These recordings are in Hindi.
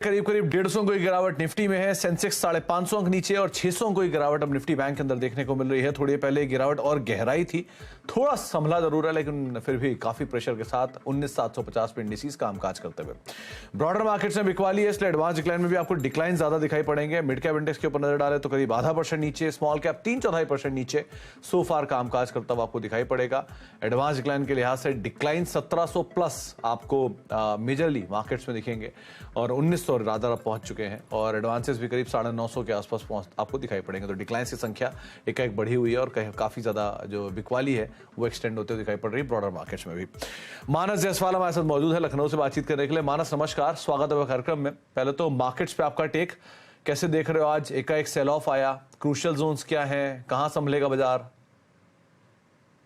करीब करीब 150 की गिरावट निफ्टी में है। सेंसेक्स 550 अंक नीचे और 600 की गिरावट अब निफ्टी बैंक के अंदर देखने को मिल रही है। थोड़ी पहले गिरावट और गहराई थी, थोड़ा संभला जरूर है, लेकिन फिर भी काफी प्रेशर के साथ 19,750 पे इंडिसेस कामकाज करते हुए। ब्रॉडर मार्केट्स में बिकवाली है, इसलिए एडवांस डिक्लाइन में भी आपको डिक्लाइन ज्यादा दिखाई पड़ेंगे। मिड कैप इंडेक्स के ऊपर नजर डाले तो करीब 0.5% नीचे, स्मॉल कैप 3/4% नीचे सो फार कामकाज करता हुआ आपको दिखाई पड़ेगा। एडवांस डिक्लाइन के लिहाज से डिक्लाइन 1700 प्लस आपको मेजरली मार्केट्स में दिखेंगे और 1900 रादर अब पहुंच चुके हैं और एडवांसेस भी करीब 950 के आसपास आपको दिखाई पड़ेंगे। तो डिक्लाइन की संख्या एक बढ़ी हुई है और काफी ज्यादा जो बिकवाली है वो एक्सटेंड होते हुए दिखाई पड़ रही है ब्रॉडर मार्केट्स में भी। मानस जायसवाल हमारे साथ मौजूद है लखनऊ से बातचीत करने के लिए। मानस नमस्कार, स्वागत है कार्यक्रम में। पहले तो मार्केट्स पे आपका टेक, कैसे देख रहे हो आज एकाएक सेल ऑफ आया, क्रूशियल जोन्स क्या है, कहां संभलेगा बाजार?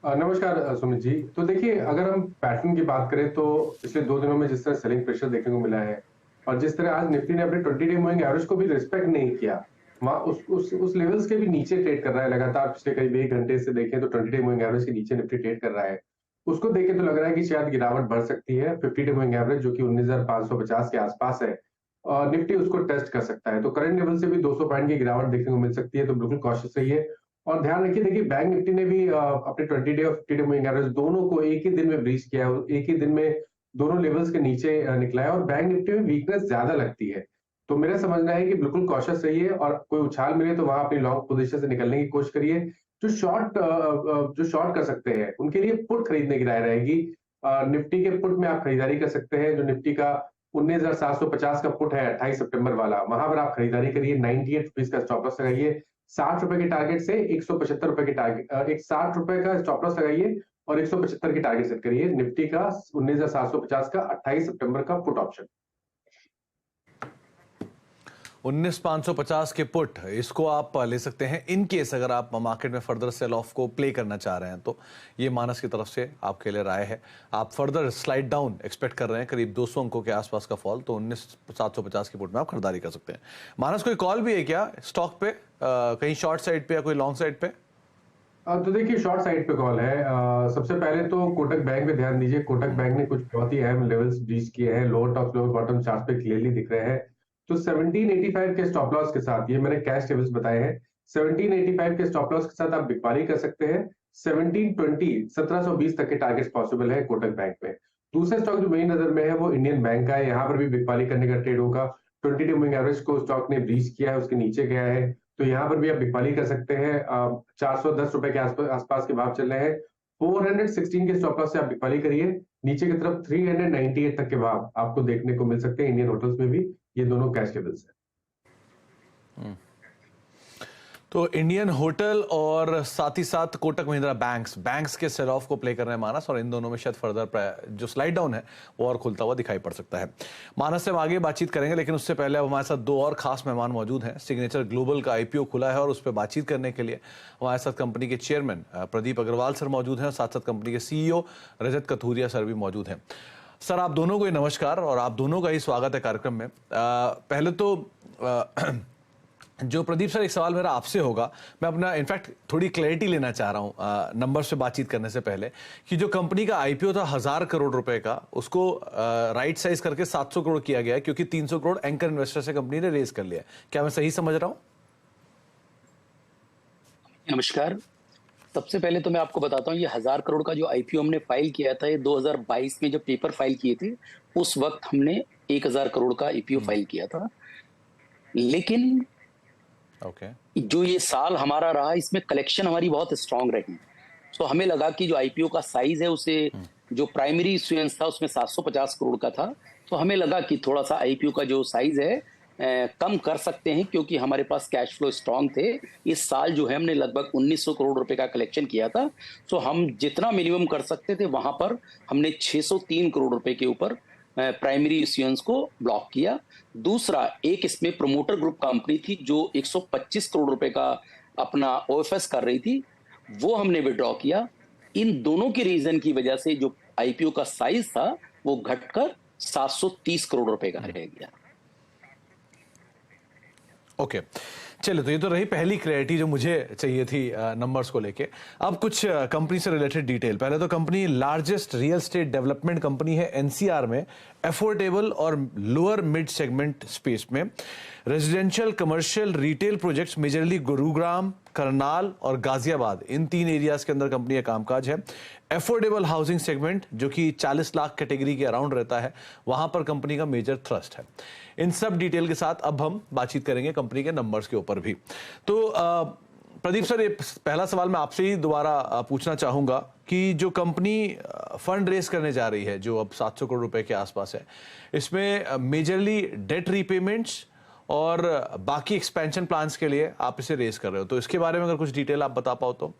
नमस्कार सुमित जी। तो देखिए, अगर हम पैटर्न की बात करें तो पिछले 2 दिनों में जिस तरह सेलिंग प्रेशर देखने को मिला है और जिस तरह आज निफ्टी ने अपने 20 डे मूविंग एवरेज को भी रिस्पेक्ट नहीं किया, वहां उस लेवल्स के भी नीचे ट्रेड कर रहा है लगातार। पिछले करीब 1 घंटे से देखें तो 20 डे मूविंग एवरेज के नीचे निफ्टी ट्रेड कर रहा है। उसको देख के तो लग रहा है कि शायद गिरावट बढ़ सकती है। 50 डे मूविंग एवरेज जो कि 19,550 के आसपास है और निफ्टी उसको टेस्ट कर सकता है। तो करंट लेवल से भी 200 पॉइंट की गिरावट देखने को मिल सकती है, तो बिल्कुल कॉशियस रहिए। और ध्यान रखिए, देखिए बैंक निफ्टी ने भी अपने 20 डे और 50 डे मूविंग एवरेज दोनों को एक ही दिन में ब्रीच किया है, एक ही दिन में दोनों लेवल्स के नीचे निकला है और बैंक निफ्टी में वीकनेस ज्यादा लगती है। तो मेरा समझना है कि बिल्कुल कॉशियस रहिए और कोई उछाल मिले तो वहां अपनी लॉन्ग पोजीशन से निकलने की कोशिश करिए। जो शॉर्ट कर सकते हैं उनके लिए पुट खरीदने की राय रहेगी। निफ्टी के पुट में आप खरीदारी कर सकते हैं। जो निफ्टी का 19,750 का पुट है 28 सितंबर वाला, वहां पर आप खरीदारी करिए। 98 रुपीज का स्टॉप लॉस लगाइए। 60 रुपए के टारगेट से 175 रुपए के टारगेट, एक 60 रुपए का स्टॉप लॉस लगाइए और 175 की टारगेट सेट करिए। निफ्टी का 19,750 का 28 सितंबर का पुट ऑप्शन। 19,550 के पुट, इसको आप ले सकते हैं इन केस अगर आप मार्केट में फर्दर सेल ऑफ को प्ले करना चाह रहे हैं। तो ये मानस की तरफ से आपके लिए राय है। आप फर्दर स्लाइड डाउन एक्सपेक्ट कर रहे हैं, करीब 200 अंकों के आसपास का फॉल, तो 19,750 के पुट में आप खरीदारी कर सकते हैं। मानस, कोई कॉल भी है क्या स्टॉक पे, कहीं शॉर्ट साइड पे या कोई लॉन्ग साइड पे? तो देखिए, शॉर्ट साइड पे कॉल है। सबसे पहले तो कोटक बैंक पे ध्यान दीजिए। कोटक बैंक ने कुछ बहुत ही अहम लेवल्स ब्रीच किए हैं। Lower top lower bottom chart पे क्लियरली दिख रहे हैं। तो 1785 के स्टॉप लॉस के साथ, ये मैंने कैश लेवल्स बताए हैं, 1785 के स्टॉप लॉस के साथ आप बिकवाली कर सकते हैं। 1720 तक के टारगेट्स पॉसिबल है कोटक बैंक में। दूसरा स्टॉक जो मेरी नजर में है वो इंडियन बैंक का है। यहाँ पर भी बिकवाली करने का ट्रेड होगा। 20 डे मूविंग एवरेज को स्टॉक ने ब्रीच किया है, उसके नीचे गया है, तो यहाँ पर भी आप बिकवाली कर सकते हैं। 410 रुपए के आसपास के भाव चल रहे हैं। 416 के स्टॉप लॉस से आप बिकवाली करिए। नीचे की तरफ 398 तक के भाव आपको देखने को मिल सकते हैं इंडियन होटल्स में भी। ये दोनों कैश लेवल्स हैं। तो इंडियन होटल और साथ ही साथ कोटक महिंद्रा बैंक्स के सेल ऑफ को प्ले कर रहे हैं मानस, और इन दोनों में शायद फर्दर जो स्लाइड डाउन है वो और खुलता हुआ दिखाई पड़ सकता है। मानस से हम आगे बातचीत करेंगे, लेकिन उससे पहले अब हमारे साथ 2 और खास मेहमान मौजूद हैं। सिग्नेचर ग्लोबल का आईपीओ खुला है और उस पर बातचीत करने के लिए हमारे साथ कंपनी के चेयरमैन प्रदीप अग्रवाल सर मौजूद हैं और साथ साथ कंपनी के सीईओ रजत कथूरिया सर भी मौजूद हैं। सर, आप दोनों को नमस्कार और आप दोनों का ही स्वागत है कार्यक्रम में। पहले तो जो प्रदीप सर, एक सवाल मेरा आपसे होगा। मैं अपना इनफैक्ट थोड़ी क्लैरिटी लेना चाह रहा हूं नंबर से बातचीत करने से पहले, कि जो कंपनी का आईपीओ था 1000 करोड़ रुपए का, उसको राइट साइज करके 700 करोड़ किया गया है, क्योंकि 300 करोड़ एंकर इन्वेस्टर से कंपनी ने रेज कर लिया। क्या मैं सही समझ रहा हूं? नमस्कार। सबसे पहले तो मैं आपको बताता हूँ, ये 1000 करोड़ का जो आईपीओ हमने फाइल किया था, ये 2022 में जब पेपर फाइल किए थे उस वक्त हमने 1000 करोड़ का आईपीओ फाइल किया था। लेकिन जो ये साल हमारा रहा, इसमें कलेक्शन हमारी बहुत स्ट्रांग रही। तो हमें लगा कि जो आईपीओ का साइज है उसे, जो प्राइमरी इश्यूएंस था उसमें 750 करोड़ का था, तो हमें लगा कि थोड़ा सा आईपीओ का जो साइज है कम कर सकते हैं, क्योंकि हमारे पास कैश फ्लो स्ट्रांग थे। इस साल जो है हमने लगभग 1900 करोड़ रुपए का कलेक्शन किया था, तो हम जितना मिनिमम कर सकते थे वहां पर हमने 603 करोड़ रुपए के ऊपर प्राइमरी इश्यूएंस को ब्लॉक किया। दूसरा, एक इसमें प्रोमोटर ग्रुप कंपनी थी जो 125 करोड़ रुपए का अपना ओएफएस कर रही थी, वो हमने विड्रॉ किया। इन दोनों के रीजन की वजह से जो आईपीओ का साइज था वो घटकर 730 करोड़ रुपए का रह गया। ओके, चलिए, तो ये तो रही पहली क्लैरिटी जो मुझे चाहिए थी नंबर्स को लेके। अब कुछ कंपनी से रिलेटेड डिटेल। पहले तो company largest real estate development company है एनसीआर में, अफोर्डेबल और लोअर मिड सेगमेंट स्पेस में residential, commercial, retail projects majorly Gurugram, Karnal और गाजियाबाद, इन 3 एरियाज के अंदर कंपनी का कामकाज है। अफोर्डेबल हाउसिंग सेगमेंट जो कि 40 लाख कैटेगरी के अराउंड रहता है, वहां पर कंपनी का मेजर थ्रस्ट है। इन सब डिटेल के साथ अब हम बातचीत करेंगे कंपनी के नंबर्स के ऊपर भी। तो प्रदीप सर, ये पहला सवाल मैं आपसे ही दोबारा पूछना चाहूंगा कि जो कंपनी फंड रेस करने जा रही है, जो अब 700 करोड़ रुपए के आसपास है, इसमें मेजरली डेट रीपेमेंट्स और बाकी एक्सपेंशन प्लान्स के लिए आप इसे रेस कर रहे हो, तो इसके बारे में अगर कुछ डिटेल आप बता पाओ तो।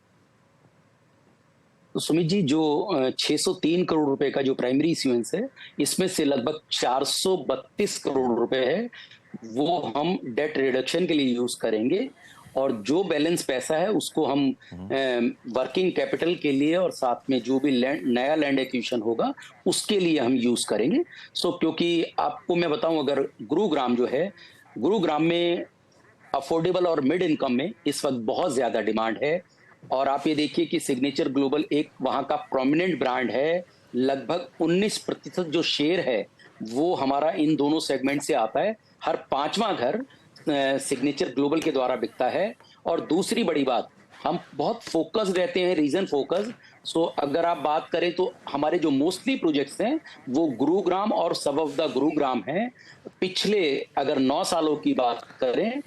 तो सुमित जी, जो 603 करोड़ रुपए का जो प्राइमरी इश्यूएंस है, इसमें से लगभग 432 करोड़ रुपए है वो हम डेट रिडक्शन के लिए यूज करेंगे, और जो बैलेंस पैसा है उसको हम वर्किंग कैपिटल के लिए और साथ में जो भी नया लैंड एक्विजिशन होगा उसके लिए हम यूज करेंगे। क्योंकि आपको मैं बताऊं, अगर गुरुग्राम जो है, गुरुग्राम में अफोर्डेबल और मिड इनकम में इस वक्त बहुत ज्यादा डिमांड है। और आप ये देखिए कि सिग्नेचर ग्लोबल एक वहां का प्रोमिनेंट ब्रांड है, लगभग 19% जो शेयर है वो हमारा इन दोनों सेगमेंट से आता है। हर 5वां घर सिग्नेचर ग्लोबल के द्वारा बिकता है। और दूसरी बड़ी बात, हम बहुत फोकस रहते हैं, रीजन फोकस। अगर आप बात करें तो हमारे जो मोस्टली प्रोजेक्ट्स हैं वो गुरुग्राम और सब ऑफ द गुरुग्राम हैं। पिछले अगर 9 सालों की बात करें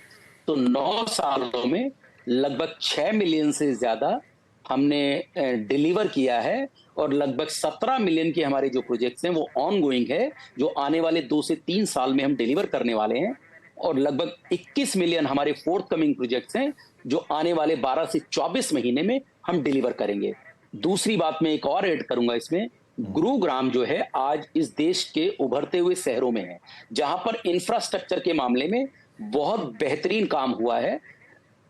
तो 9 सालों में लगभग 6 मिलियन से ज्यादा हमने डिलीवर किया है, और लगभग 17 मिलियन के हमारे जो प्रोजेक्ट्स हैं वो ऑन गोइंग है, जो आने वाले 2 से 3 साल में हम डिलीवर करने वाले हैं। और लगभग 21 मिलियन हमारे फोर्थ कमिंग प्रोजेक्ट्स हैं जो आने वाले 12 से 24 महीने में हम डिलीवर करेंगे। दूसरी बात मैं एक और ऐड करूंगा इसमें, गुरुग्राम जो है आज इस देश के उभरते हुए शहरों में है, जहां पर इंफ्रास्ट्रक्चर के मामले में बहुत बेहतरीन काम हुआ है।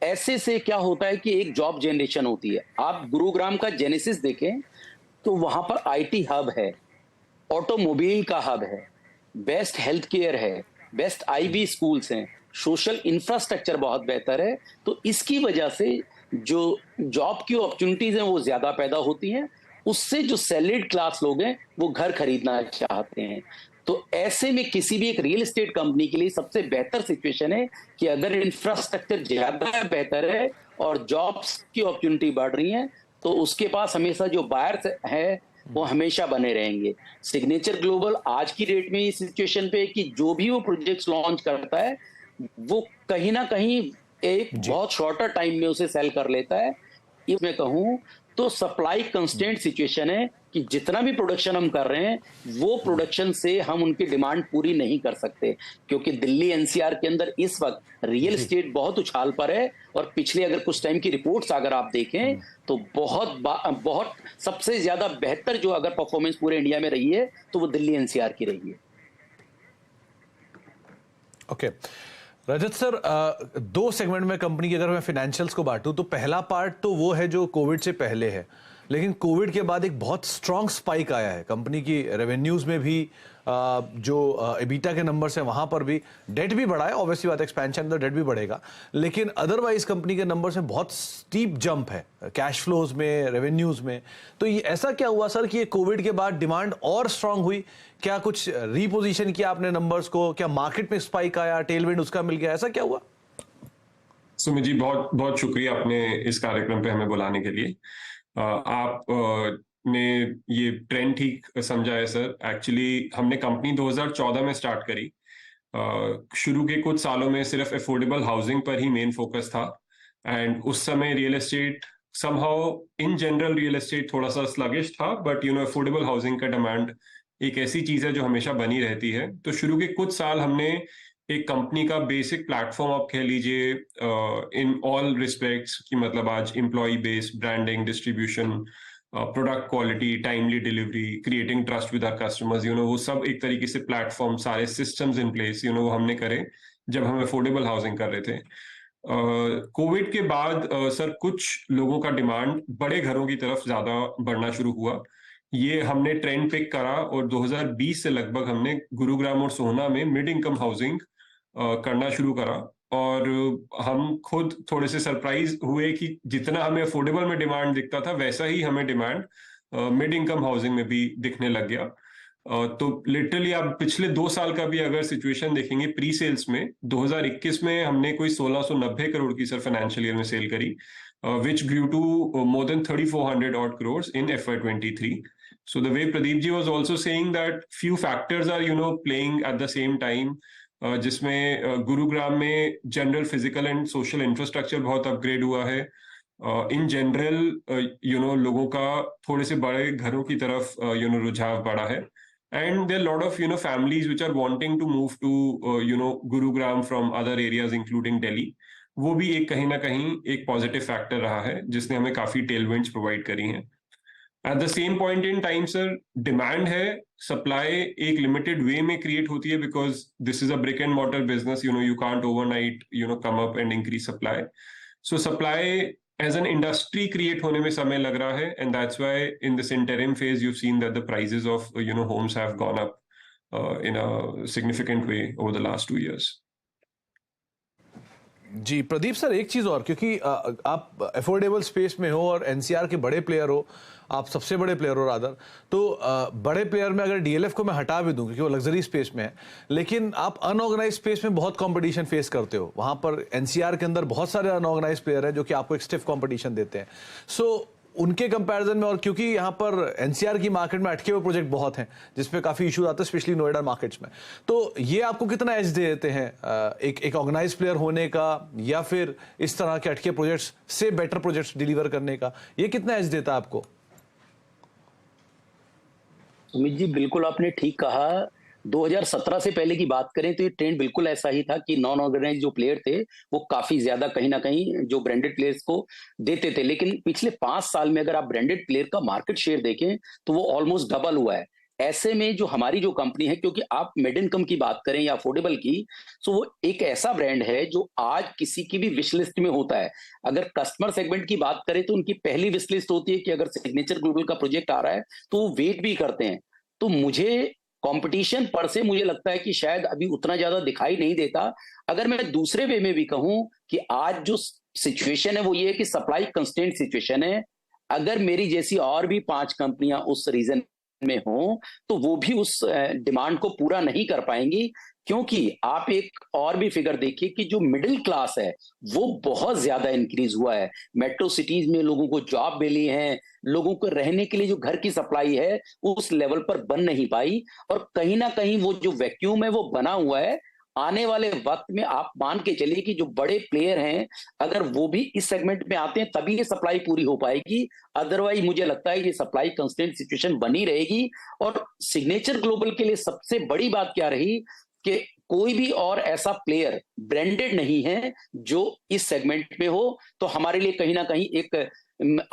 ऐसे से क्या होता है कि एक जॉब जनरेशन होती है। आप गुरुग्राम का जेनेसिस देखें तो वहां पर आईटी हब है, ऑटोमोबाइल का हब है, बेस्ट हेल्थ केयर है, बेस्ट आईबी स्कूल्स हैं, सोशल इंफ्रास्ट्रक्चर बहुत बेहतर है। तो इसकी वजह से जो जॉब की अपॉर्चुनिटीज हैं वो ज्यादा पैदा होती हैं, उससे जो सैलरीड क्लास लोग हैं वो घर खरीदना चाहते हैं। तो ऐसे में किसी भी एक रियल एस्टेट कंपनी के लिए सबसे बेहतर सिचुएशन है कि अगर इंफ्रास्ट्रक्चर ज्यादा बेहतर है और जॉब्स की अपॉर्चुनिटी बढ़ रही है तो उसके पास हमेशा जो बायर्स है वो हमेशा बने रहेंगे। सिग्नेचर ग्लोबल आज की डेट में इस सिचुएशन पे है कि जो भी वो प्रोजेक्ट्स लॉन्च करता है वो कहीं ना कहीं एक बहुत शॉर्टर टाइम में उसे सेल कर लेता है। ये मैं कहूं तो सप्लाई कंस्ट्रेंट सिचुएशन है कि जितना भी प्रोडक्शन हम कर रहे हैं वो प्रोडक्शन से हम उनकी डिमांड पूरी नहीं कर सकते, क्योंकि दिल्ली एनसीआर के अंदर इस वक्त रियल एस्टेट बहुत उछाल पर है। और पिछले अगर कुछ टाइम की रिपोर्ट्स अगर आप देखें तो बहुत सबसे ज्यादा बेहतर जो अगर परफॉर्मेंस पूरे इंडिया में रही है तो वो दिल्ली एनसीआर की रही है। ओके रजत सर, 2 सेगमेंट में कंपनी की अगर मैं फाइनेंशियल्स को बांटूं तो पहला पार्ट तो वो है जो कोविड से पहले है, लेकिन कोविड के बाद एक बहुत स्ट्रांग स्पाइक आया है कंपनी की रेवेन्यूज में भी, जो एबिटा के नंबर्स हैं वहां पर भी, डेट भी बढ़ा है, ऑब्वियसली बात एक्सपेंशन तो डेट भी बढ़ेगा, लेकिन अदरवाइज कंपनी के नंबर्स में बहुत स्टीप जंप है कैश फ्लोज में, रेवेन्यूज में। तो ये ऐसा क्या हुआ सर कि ये कोविड के बाद डिमांड और स्ट्रांग हुई? क्या कुछ रीपोजिशन किया आपने नंबर्स को? क्या मार्केट में स्पाइक आया, टेलविंड उसका मिल गया, ऐसा क्या हुआ? सुमित जी, बहुत बहुत शुक्रिया आपने इस कार्यक्रम पे हमें बुलाने के लिए। आप ने ये ट्रेंड ठीक समझा है सर। एक्चुअली हमने कंपनी 2014 में स्टार्ट करी। शुरू के कुछ सालों में सिर्फ अफोर्डेबल हाउसिंग पर ही मेन फोकस था, एंड उस समय real estate somehow in general real estate थोड़ा सा स्लगिश था, बट अफोर्डेबल हाउसिंग का डिमांड एक ऐसी चीज है जो हमेशा बनी रहती है। तो शुरू के कुछ साल हमने एक कंपनी का बेसिक प्लेटफॉर्म आप कह लीजिए इन ऑल रिस्पेक्ट्स की, मतलब आज employ base, branding, distribution, product quality, timely delivery, creating trust with our customers, वो सब एक तरीके से प्लेटफॉर्म, सारे सिस्टम्स इन प्लेस वो हमने करे जब हम अफोर्डेबल हाउसिंग कर रहे थे। कोविड के बाद सर कुछ लोगों का डिमांड बड़े घरों की तरफ ज्यादा बढ़ना शुरू हुआ। ये हमने ट्रेंड पिक करा और 2020 से लगभग हमने गुरुग्राम और सोहना में मिड इनकम हाउसिंग करना शुरू करा। और हम खुद थोड़े से सरप्राइज हुए कि जितना हमें अफोर्डेबल में डिमांड दिखता था वैसा ही हमें डिमांड मिड इनकम हाउसिंग में भी दिखने लग गया। तो लिटरली आप पिछले 2 साल का भी अगर सिचुएशन देखेंगे प्री सेल्स में, 2021 में हमने कोई 1690 करोड़ की सर फाइनेंशियल ईयर में सेल करी, which grew to more than 3400 odd crores in FY23. So the way Pradeep ji was also saying that few factors are playing at the same time, जिसमें गुरुग्राम में general physical and social infrastructure बहुत अपग्रेड हुआ है। इन जनरल लोगों का थोड़े से बड़े घरों की तरफ रुझाव बढ़ा है, and there are a lot of families which are wanting to move to Gurugram from other areas including Delhi. वो भी एक कहीं ना कहीं एक पॉजिटिव फैक्टर रहा है जिसने हमें काफी टेलविंड्स प्रोवाइड करी हैं। At the same point in time sir demand है, सप्लाई एक लिमिटेड वे में क्रिएट होती है, because this is a brick and mortar business, you can't overnight come up and increase supply. So supply as an industry create होने में समय लग रहा है, and that's why in this interim phase you seen that the prices of homes have gone up in a significant way over the last 2 years. जी प्रदीप सर, एक चीज और, क्योंकि आप अफोर्डेबल स्पेस में हो और एनसीआर के बड़े प्लेयर हो, आप सबसे बड़े प्लेयर हो रादर, तो बड़े प्लेयर में अगर डीएलएफ को मैं हटा भी दूं क्योंकि वो लग्जरी स्पेस में है, लेकिन आप अनऑर्गेनाइज स्पेस में बहुत कंपटीशन फेस करते हो। वहां पर एनसीआर के अंदर बहुत सारे अनऑर्गेनाइज प्लेयर हैं जो कि आपको एक स्टिफ कंपटीशन देते हैं। सो उनके कंपैरिजन में, और क्योंकि यहाँ पर एनसीआर की मार्केट में अटके हुए प्रोजेक्ट बहुत हैं जिसपे काफी इश्यूज आते हैं, स्पेशली नोएडा मार्केट्स में, तो ये आपको कितना एज दे देते हैं एक ऑर्गेनाइज प्लेयर होने का, या फिर इस तरह के अटके प्रोजेक्ट्स से बेटर प्रोजेक्ट्स डिलीवर करने का, ये कितना एज देता है आपको? सुमित जी, बिल्कुल आपने ठीक कहा। 2017 से पहले की बात करें तो ये ट्रेंड बिल्कुल ऐसा ही था कि नॉन ऑर्गेनाइज जो प्लेयर थे वो काफी ज्यादा कहीं ना कहीं जो ब्रांडेड प्लेयर्स को देते थे, लेकिन पिछले 5 साल में अगर आप ब्रांडेड प्लेयर का मार्केट शेयर देखें तो वो ऑलमोस्ट डबल हुआ है। ऐसे में जो हमारी जो कंपनी है, क्योंकि आप मिड इनकम की बात करें या अफोर्डेबल की, तो वो एक ऐसा ब्रांड है जो आज किसी की भी विश लिस्ट में होता है। अगर कस्टमर सेगमेंट की बात करें तो उनकी पहली विश लिस्ट होती है कि अगर सिग्नेचर ग्लोबल का प्रोजेक्ट आ रहा है तो वो वेट भी करते हैं। तो मुझे कंपटीशन पर से मुझे लगता है कि शायद अभी उतना ज्यादा दिखाई नहीं देता। अगर मैं दूसरे वे में भी कहूं कि आज जो सिचुएशन है वो ये है कि सप्लाई कंस्ट्रेंट सिचुएशन है। अगर मेरी जैसी और भी 5 कंपनियां उस रीजन में हो तो वो भी उस डिमांड को पूरा नहीं कर पाएंगी, क्योंकि आप एक और भी फिगर देखिए कि जो मिडिल क्लास है वो बहुत ज्यादा इंक्रीज हुआ है। मेट्रो सिटीज में लोगों को जॉब मिली है, लोगों को रहने के लिए जो घर की सप्लाई है उस लेवल पर बन नहीं पाई, और कहीं ना कहीं वो जो वैक्यूम है वो बना हुआ है। आने वाले वक्त में आप मान के चलिए कि जो बड़े प्लेयर हैं अगर वो भी इस सेगमेंट में आते हैं तभी ये सप्लाई पूरी हो पाएगी, अदरवाइज मुझे लगता है ये सप्लाई कंस्ट्रेंट सिचुएशन बनी रहेगी। और सिग्नेचर ग्लोबल के लिए सबसे बड़ी बात क्या रही कि कोई भी और ऐसा प्लेयर ब्रांडेड नहीं है जो इस सेगमेंट में हो, तो हमारे लिए कहीं ना कहीं एक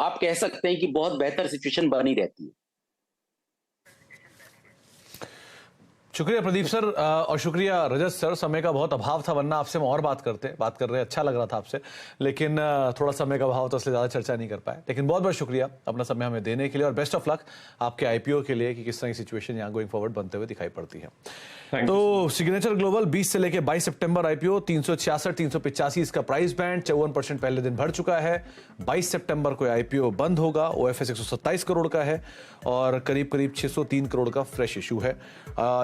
आप कह सकते हैं कि बहुत बेहतर सिचुएशन बनी रहती है। शुक्रिया प्रदीप सर, और शुक्रिया रजत सर। समय का बहुत अभाव था, वरना आपसे हम और बात कर रहे, अच्छा लग रहा था आपसे, लेकिन थोड़ा समय का अभाव तो इसलिए ज्यादा चर्चा नहीं कर पाए। लेकिन बहुत बहुत शुक्रिया अपना समय हमें देने के लिए, और बेस्ट ऑफ लक आपके आईपीओ के लिए कि किस तरह की सिचुएशन यहाँ गोइंग फॉरवर्ड बनते हुए दिखाई पड़ती है। तो सिग्नेचर ग्लोबल 20 से लेकर 22 सितंबर आईपीओ, 366 385 इसका प्राइस बैंड, 54% पहले दिन भर चुका है। 22 सितंबर को आईपीओ बंद होगा। ओएफएस 127 करोड़ का है और करीब करीब 603 करोड़ का फ्रेश इशू है।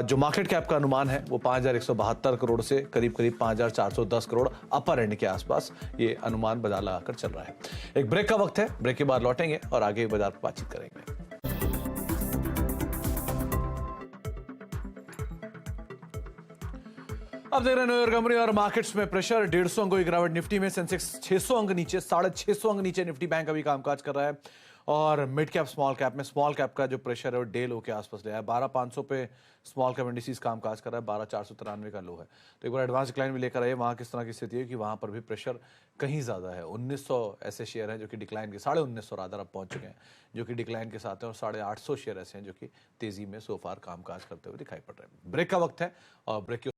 जो मार्केट कैप का अनुमान है वो 5172 करोड़ से करीब करीब 5410 करोड़ अपर एंड के आसपास ये अनुमान बाजार लगाकर चल रहा है। एक ब्रेक का वक्त है, ब्रेक के बाद लौटेंगे और आगे बाजार पर बातचीत करेंगे। अब देख रहे हैं न्यूयॉर्क कंपनी और मार्केट्स में प्रेशर। 150 अंकों की गिरावट निफ्टी में, सेंसेक्स 600 अंक नीचे, 650 अंक नीचे निफ्टी बैंक अभी कामकाज कर रहा है। और मिड कैप स्मॉल कैप में, स्मॉल कैप का जो प्रेशर है वो डे लो के आसपास ले आया। 12500 पे स्मॉल कैप इंडिसेस कामकाज कर रहा है, 12493 का लो है। तो एक बार एडवांस डिक्लाइन भी लेकर आइए, वहाँ किस तरह की स्थिति है कि वहाँ पर भी प्रेशर कहीं ज़्यादा है। 1900 ऐसे शेयर हैं जो कि डिक्लाइन के, 1950 रादर अब पहुँच चुके हैं जो कि डिक्लाइन के साथ हैं, और 850 शेयर ऐसे हैं जो कि तेज़ी में सो फार कामकाज करते हुए दिखाई पड़ रहे हैं। ब्रेक का वक्त है और ब्रेक